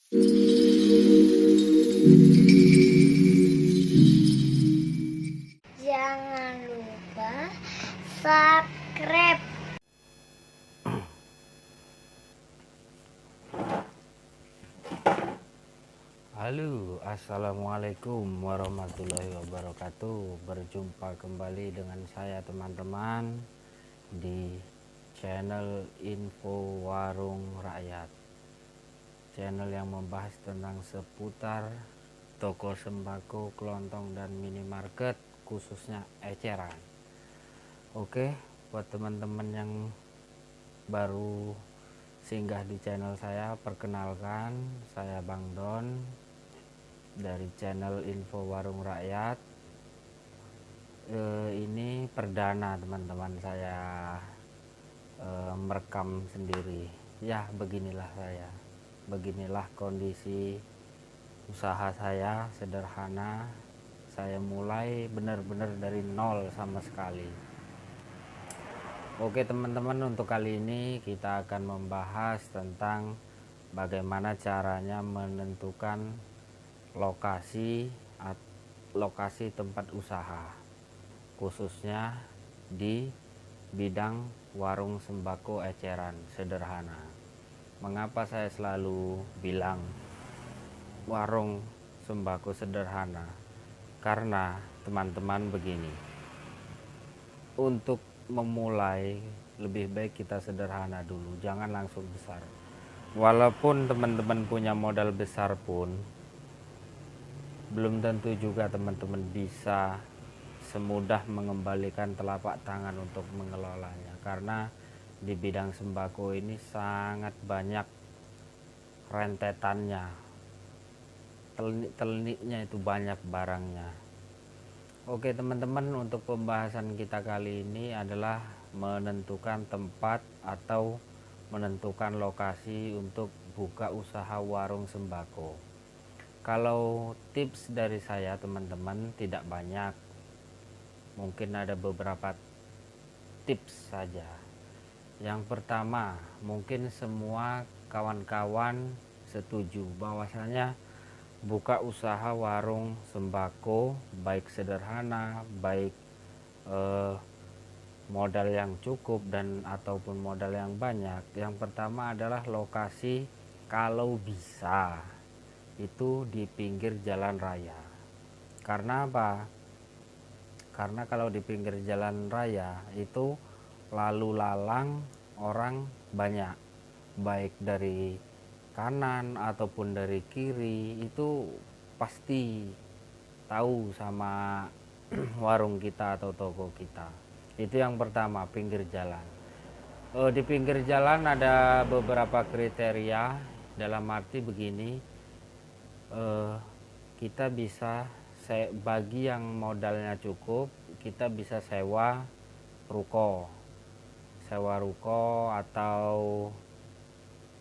Jangan lupa subscribe. Halo, assalamualaikum warahmatullahi wabarakatuh. Berjumpa kembali dengan saya teman-teman di channel Info Warung Rakyat, channel yang membahas tentang seputar toko sembako, kelontong, dan minimarket, khususnya eceran. Oke, buat teman-teman yang baru singgah di channel saya, perkenalkan, saya Bang Don dari channel Info Warung Rakyat. Ini perdana teman-teman saya merekam sendiri. Ya, beginilah kondisi usaha saya, sederhana. Saya mulai benar-benar dari nol sama sekali. Oke teman-teman, untuk kali ini kita akan membahas tentang bagaimana caranya menentukan lokasi tempat usaha, khususnya di bidang warung sembako eceran sederhana. Mengapa saya selalu bilang warung sembako sederhana? Karena teman-teman begini, untuk memulai lebih baik kita sederhana dulu, jangan langsung besar. Walaupun teman-teman punya modal besar pun belum tentu juga teman-teman bisa semudah mengembalikan telapak tangan untuk mengelolanya, karena di bidang sembako ini sangat banyak rentetannya, telik-teliknya itu banyak barangnya. Oke teman-teman, untuk pembahasan kita kali ini adalah menentukan tempat atau menentukan lokasi untuk buka usaha warung sembako. Kalau tips dari saya teman-teman tidak banyak, mungkin ada beberapa tips saja. Yang pertama, mungkin semua kawan-kawan setuju bahwasanya buka usaha warung sembako, baik sederhana, baik modal yang cukup dan ataupun modal yang banyak, yang pertama adalah lokasi. Kalau bisa itu di pinggir jalan raya. Karena apa? Karena kalau di pinggir jalan raya itu lalu lalang orang banyak, baik dari kanan ataupun dari kiri, itu pasti tahu sama warung kita atau toko kita. Itu yang pertama, pinggir jalan. Di pinggir jalan ada beberapa kriteria, dalam arti begini, kita bisa bagi yang modalnya cukup, kita bisa sewa ruko atau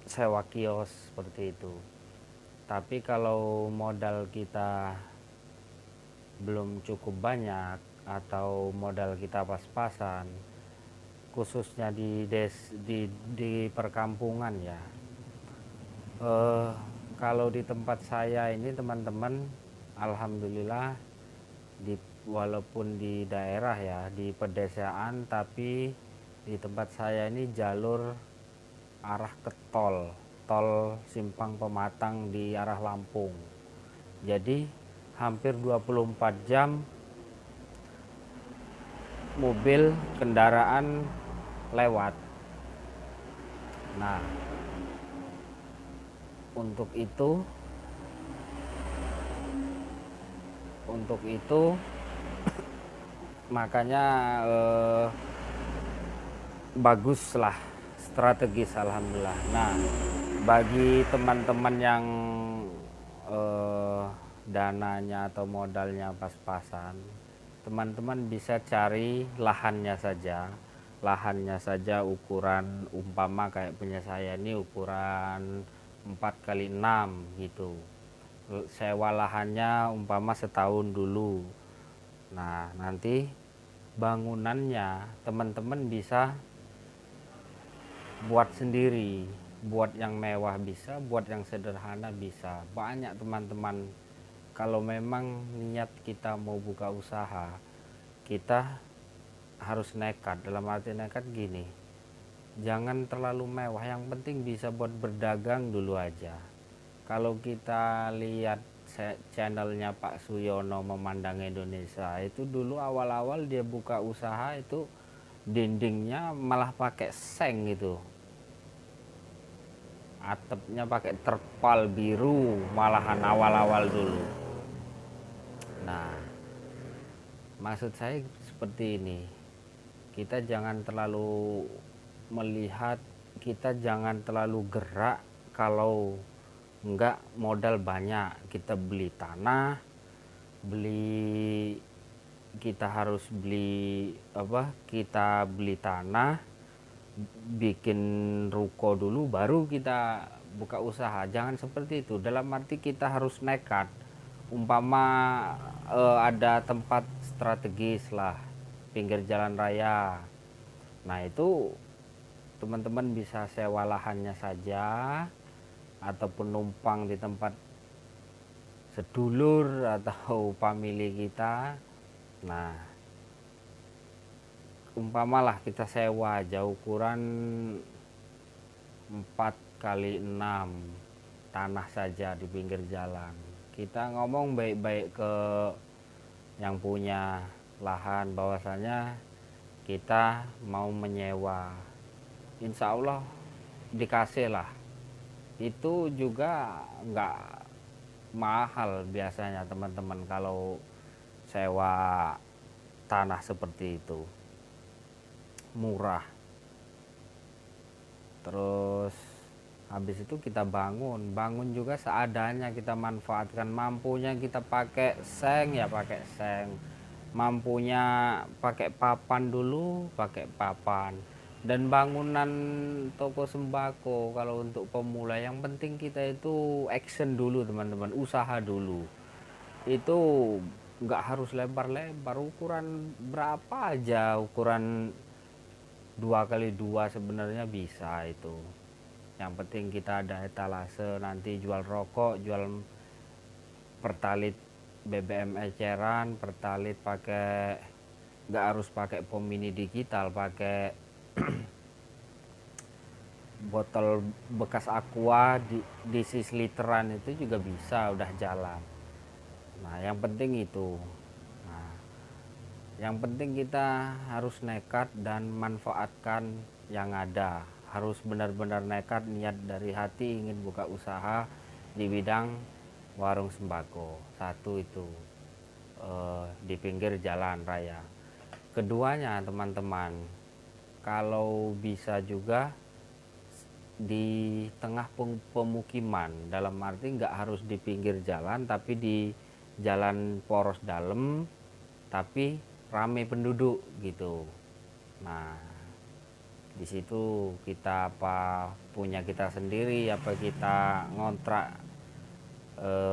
sewa kios seperti itu. Tapi kalau modal kita belum cukup banyak atau modal kita pas-pasan, khususnya di perkampungan ya, kalau di tempat saya ini teman-teman, alhamdulillah, walaupun di daerah ya, di pedesaan, tapi di tempat saya ini jalur arah ke tol Simpang Pematang di arah Lampung. Jadi hampir 24 jam mobil kendaraan lewat. Nah, untuk itu makanya baguslah, strategis, alhamdulillah. Nah, bagi teman-teman yang dananya atau modalnya pas-pasan, teman-teman bisa cari lahannya saja ukuran, umpama kayak punya saya ini ukuran 4x6 gitu. Sewa lahannya umpama setahun dulu. Nah, nanti bangunannya teman-teman bisa buat sendiri. buat yang mewah bisa, buat yang sederhana bisa. Banyak teman-teman, kalau memang niat kita mau buka usaha, kita harus nekat. Dalam arti nekat gini, jangan terlalu mewah, yang penting bisa buat berdagang dulu aja. Kalau kita lihat channelnya Pak Suyono Memandang Indonesia, itu dulu awal-awal dia buka usaha itu dindingnya malah pakai seng, gitu atapnya pakai terpal biru, malahan awal-awal dulu. Nah, maksud saya seperti ini, kita jangan terlalu melihat, kita jangan terlalu gerak. Kalau enggak modal banyak, kita beli tanah, kita harus beli kita beli tanah, bikin ruko dulu baru kita buka usaha. Jangan seperti itu. Dalam arti kita harus nekat. Umpama ada tempat strategis lah, pinggir jalan raya, nah itu teman-teman bisa sewa lahannya saja, ataupun numpang di tempat sedulur atau family kita. Nah, umpamalah kita sewa aja ukuran 4x6 tanah saja di pinggir jalan. Kita ngomong baik-baik ke yang punya lahan bahwasanya kita mau menyewa, insya Allah dikasih lah. Itu juga nggak mahal biasanya teman-teman kalau sewa tanah seperti itu, murah. Terus habis itu kita bangun juga seadanya, kita manfaatkan. Mampunya kita pakai seng ya pakai seng, mampunya pakai papan dulu pakai papan. Dan bangunan toko sembako kalau untuk pemula, yang penting kita itu action dulu teman-teman, usaha dulu. Itu nggak harus lebar-lebar, ukuran berapa aja, ukuran 2x2 sebenarnya bisa itu. Yang penting kita ada etalase, nanti jual rokok, jual pertalit BBM eceran, pertalit pakai, nggak harus pakai pom mini digital, pakai botol bekas aqua di literan itu juga bisa, udah jalan. Nah, yang penting itu. Nah, yang penting kita harus nekat dan manfaatkan yang ada. Harus benar-benar nekat, niat dari hati ingin buka usaha di bidang warung sembako. Satu itu di pinggir jalan raya. Keduanya teman-teman, kalau bisa juga di tengah pemukiman, dalam arti nggak harus di pinggir jalan tapi di jalan poros dalam tapi rame penduduk gitu. Nah, di situ kita apa punya kita sendiri, apa kita ngontrak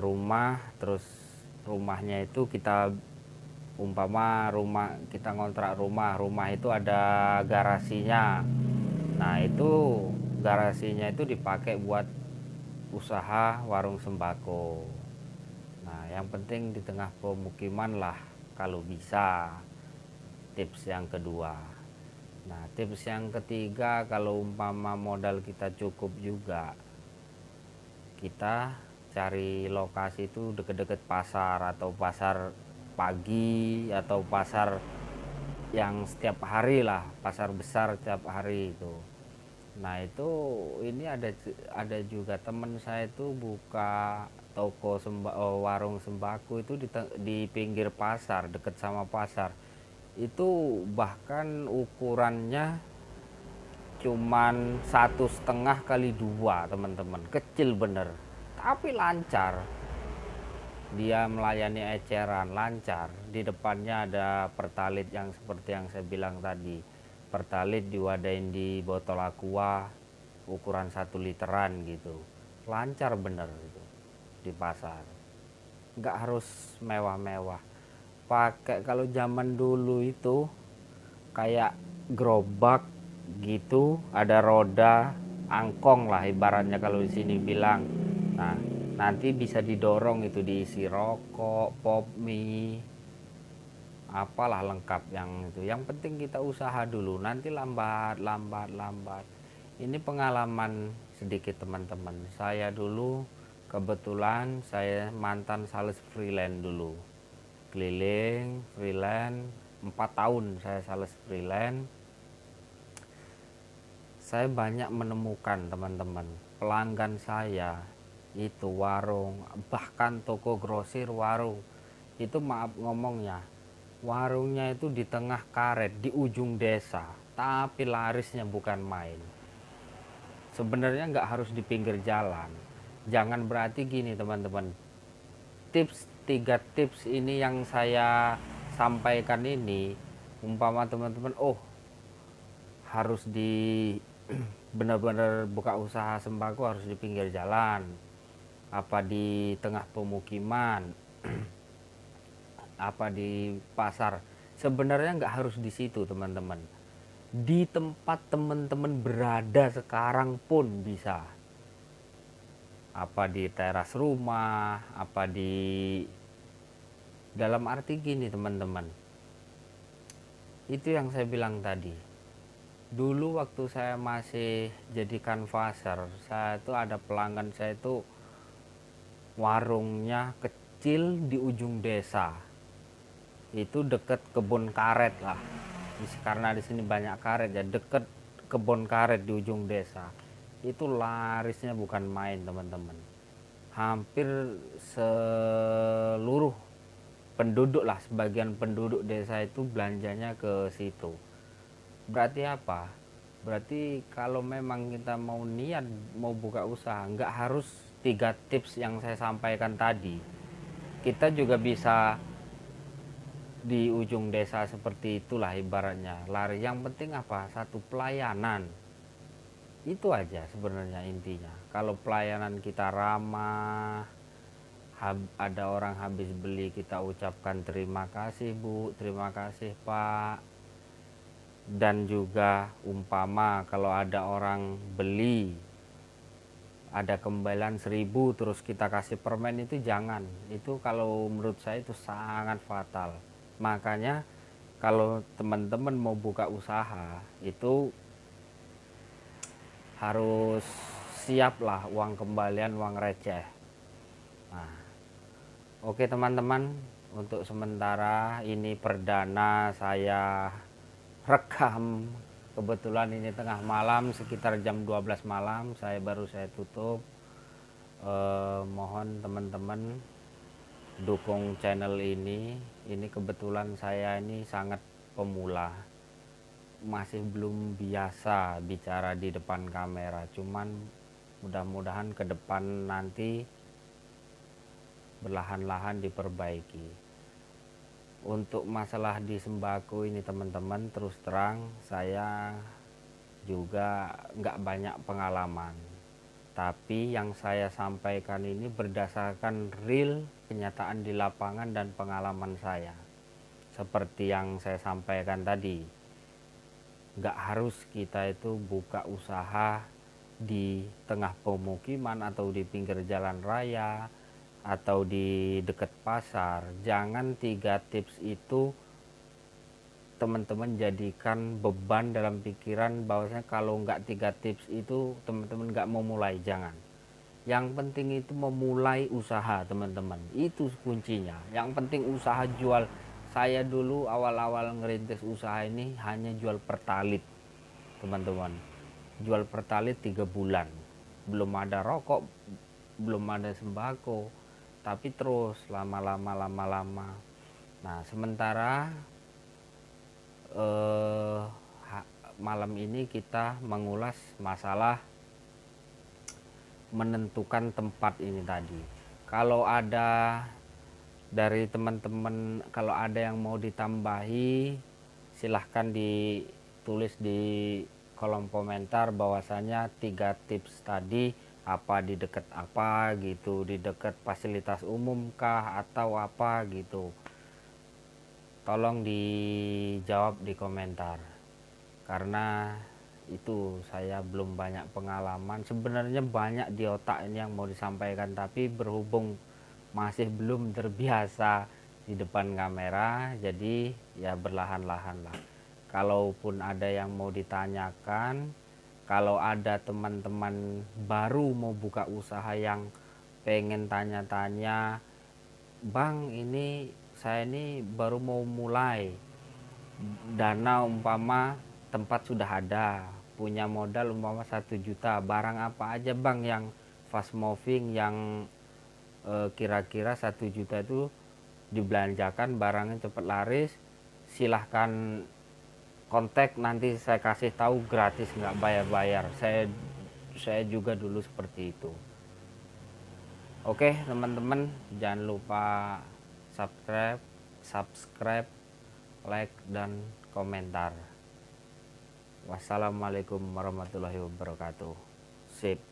rumah, terus rumahnya itu kita umpama rumah kita ngontrak rumah itu ada garasinya. Nah, itu garasinya itu dipakai buat usaha warung sembako. Nah, yang penting di tengah pemukiman lah kalau bisa. Tips yang kedua. Nah, tips yang ketiga, kalau umpama modal kita cukup juga, kita cari lokasi itu deket-deket pasar, atau pasar pagi, atau pasar yang setiap hari lah, pasar besar setiap hari itu. Nah, itu ini ada juga teman saya itu buka toko warung sembako itu di pinggir pasar, deket sama pasar. Itu bahkan ukurannya cuman 1,5x2 teman-teman, kecil bener tapi lancar. Dia melayani eceran lancar. Di depannya ada pertalit yang seperti yang saya bilang tadi, pertalit diwadain di botol aqua ukuran 1 literan gitu, lancar bener itu di pasar. Nggak harus mewah-mewah, pakai kalau zaman dulu itu kayak gerobak gitu, ada roda, angkong lah ibaratnya kalau di sini bilang. Nah, nanti bisa didorong itu diisi rokok, pop mie, apalah lengkap yang itu. Yang penting kita usaha dulu, nanti lambat. Ini pengalaman sedikit teman-teman. Saya dulu kebetulan saya mantan sales freelance dulu. Keliling freelance 4 tahun saya sales freelance. Saya banyak menemukan teman-teman, pelanggan saya itu warung, bahkan toko grosir, warung itu, maaf ngomongnya, warungnya itu di tengah karet di ujung desa, tapi larisnya bukan main. Sebenarnya nggak harus di pinggir jalan. Jangan berarti gini teman-teman, tiga tips ini yang saya sampaikan ini, umpama teman-teman harus di benar-benar buka usaha sembako harus di pinggir jalan, apa di tengah pemukiman, apa di pasar. Sebenarnya nggak harus di situ teman-teman, di tempat teman-teman berada sekarang pun bisa, apa di teras rumah, apa di, dalam arti gini teman-teman, itu yang saya bilang tadi. Dulu waktu saya masih jadi kanvaser, saya itu ada pelanggan saya itu warungnya kecil di ujung desa. Itu deket kebun karet lah. Karena di sini banyak karet ya, deket kebun karet di ujung desa. Itu larisnya bukan main teman-teman. Hampir seluruh penduduk lah, sebagian penduduk desa itu belanjanya ke situ. Berarti apa? Berarti kalau memang kita mau niat mau buka usaha, nggak harus 3 tips yang saya sampaikan tadi. Kita juga bisa di ujung desa seperti itulah ibaratnya. Lari, yang penting apa? Satu, pelayanan. Itu aja sebenarnya intinya. Kalau pelayanan kita ramah, ada orang habis beli kita ucapkan terima kasih Bu, terima kasih Pak. Dan juga umpama kalau ada orang beli, ada kembalian 1000 terus kita kasih permen, itu jangan. Itu kalau menurut saya itu sangat fatal. Makanya kalau teman-teman mau buka usaha itu harus siap lah uang kembalian, uang receh. Nah, oke teman-teman, untuk sementara ini perdana saya rekam. Kebetulan ini tengah malam, sekitar jam 12 malam saya tutup. Mohon teman-teman dukung channel ini. Ini kebetulan saya ini sangat pemula, masih belum biasa bicara di depan kamera, cuman mudah-mudahan ke depan nanti berlahan-lahan diperbaiki. Untuk masalah di sembako ini teman-teman, terus terang saya juga nggak banyak pengalaman, tapi yang saya sampaikan ini berdasarkan real kenyataan di lapangan dan pengalaman saya. Seperti yang saya sampaikan tadi, nggak harus kita itu buka usaha di tengah pemukiman atau di pinggir jalan raya atau di dekat pasar. Jangan 3 tips itu teman-teman jadikan beban dalam pikiran bahwasanya kalau nggak 3 tips itu teman-teman nggak mau mulai. Jangan. Yang penting itu memulai usaha teman-teman, itu kuncinya. Yang penting usaha jual. Saya dulu awal-awal ngerintis usaha ini hanya jual pertalit teman-teman, jual pertalit 3 bulan, belum ada rokok, belum ada sembako, tapi terus lama-lama. Nah sementara malam ini kita mengulas masalah menentukan tempat ini tadi. Kalau ada dari teman-teman, kalau ada yang mau ditambahi, silahkan ditulis di kolom komentar bahwasanya 3 tips tadi apa di dekat apa gitu, di dekat fasilitas umum kah atau apa gitu. Tolong dijawab di komentar, karena itu saya belum banyak pengalaman. Sebenarnya banyak di otak ini yang mau disampaikan, tapi berhubung masih belum terbiasa di depan kamera, jadi ya berlahan-lahan lah. Kalaupun ada yang mau ditanyakan, kalau ada teman-teman baru mau buka usaha yang pengen tanya-tanya, Bang, ini saya ini baru mau mulai, dana umpama tempat sudah ada, punya modal umpama 1 juta, barang apa aja Bang yang fast moving, yang kira-kira 1 juta itu dibelanjakan, barangnya cepat laris, silahkan kontak, nanti saya kasih tahu gratis, nggak bayar-bayar. Saya juga dulu seperti itu. Oke teman-teman, jangan lupa subscribe, like, dan komentar. Wassalamualaikum warahmatullahi wabarakatuh. Sip.